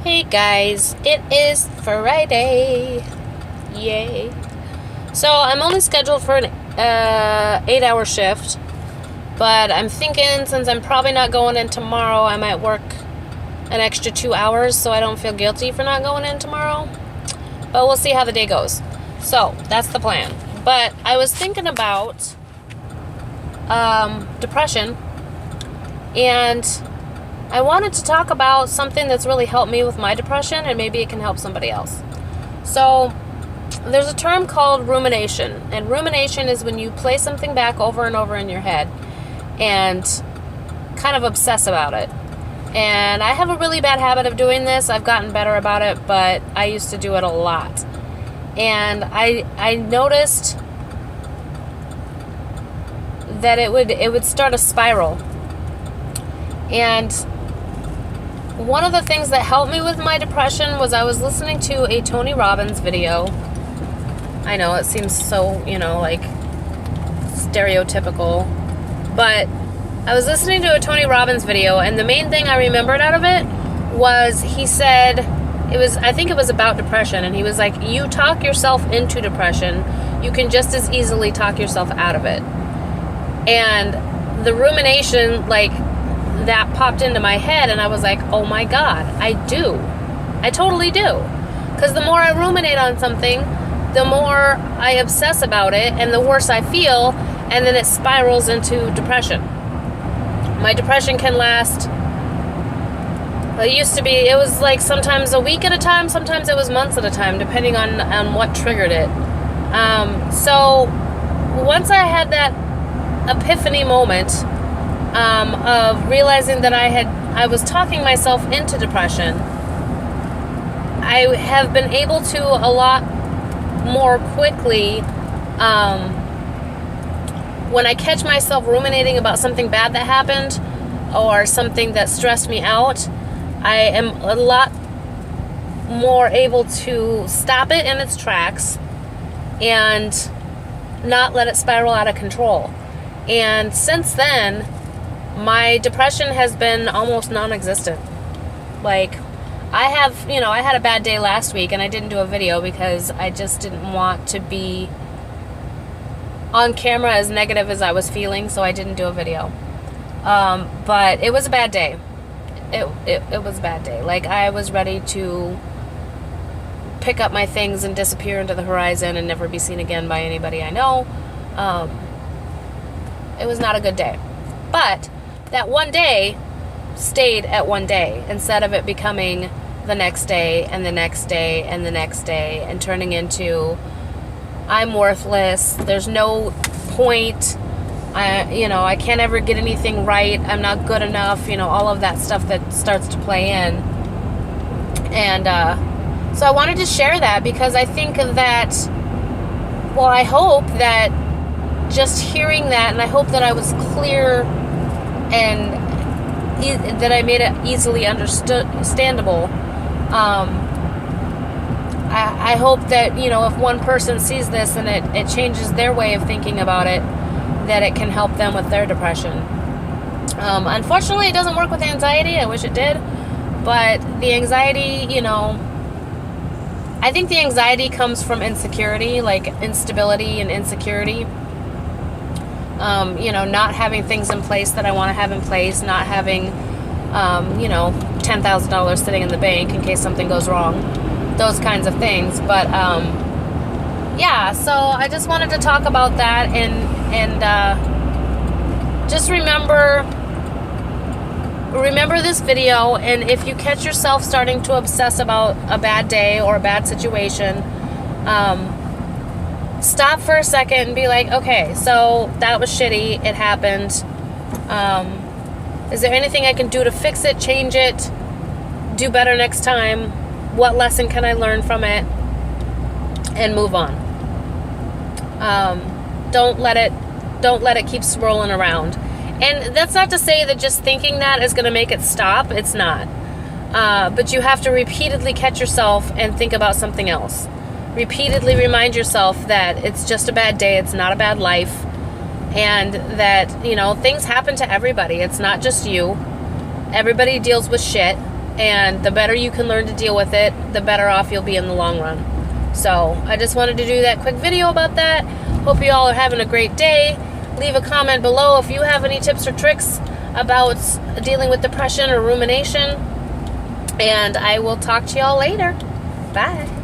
Hey guys, it is Friday. Yay. So I'm only scheduled for an 8-hour shift, but I'm thinking since I'm probably not going in tomorrow, I might work an extra 2 hours so I don't feel guilty for not going in tomorrow. But we'll see how the day goes. So that's the plan. But I was thinking about depression, and I wanted to talk about something that's really helped me with my depression, and maybe it can help somebody else. So there's a term called rumination, and rumination is when you play something back over and over in your head and kind of obsess about it. And I have a really bad habit of doing this. I've gotten better about it, but I used to do it a lot. And I noticed that it would start a spiral. And one of the things that helped me with my depression was I was listening to a Tony Robbins video. I know it seems so, like stereotypical, but I was listening to a Tony Robbins video, and the main thing I remembered out of it was he said, I think it was about depression, and he was like, you talk yourself into depression, you can just as easily talk yourself out of it. And the rumination, that popped into my head, and I was like, oh my God, I do. I totally do. Because the more I ruminate on something, the more I obsess about it, and the worse I feel, and then it spirals into depression. My depression can last, it was like sometimes a week at a time, sometimes it was months at a time, depending on what triggered it. So once I had that epiphany moment of realizing that I was talking myself into depression, I have been able to a lot more quickly, when I catch myself ruminating about something bad that happened or something that stressed me out, I am a lot more able to stop it in its tracks and not let it spiral out of control. And since then, my depression has been almost non-existent. I had a bad day last week, and I didn't do a video because I just didn't want to be on camera as negative as I was feeling, so I didn't do a video. But it was a bad day. It was a bad day. I was ready to pick up my things and disappear into the horizon and never be seen again by anybody I know. It was not a good day. But that one day stayed at one day instead of it becoming the next day and the next day and the next day and turning into, I'm worthless, there's no point, I can't ever get anything right, I'm not good enough, all of that stuff that starts to play in. And so I wanted to share that because I think that, I hope that just hearing that, and I hope that I was clear and that I made it easily understandable. I hope that, if one person sees this and it changes their way of thinking about it, that it can help them with their depression. Unfortunately, it doesn't work with anxiety. I wish it did. But the anxiety, I think the anxiety comes from insecurity, instability and insecurity. Not having things in place that I want to have in place, not having, $10,000 sitting in the bank in case something goes wrong, those kinds of things. But, so I just wanted to talk about that and just remember this video, and if you catch yourself starting to obsess about a bad day or a bad situation, stop for a second and be like, okay, so that was shitty, it happened. Is there anything I can do to fix it, change it, do better next time? What lesson can I learn from it? And move on. Don't let it keep swirling around. And that's not to say that just thinking that is going to make it stop. It's not. But you have to repeatedly catch yourself and think about something else. Repeatedly remind yourself that it's just a bad day, it's not a bad life, and that, things happen to everybody. It's not just you. Everybody deals with shit, And the better you can learn to deal with it, the better off you'll be in the long run. So I just wanted to do that quick video about that. Hope you all are having a great day. Leave a comment below if you have any tips or tricks about dealing with depression or rumination. And I will talk to y'all later. Bye.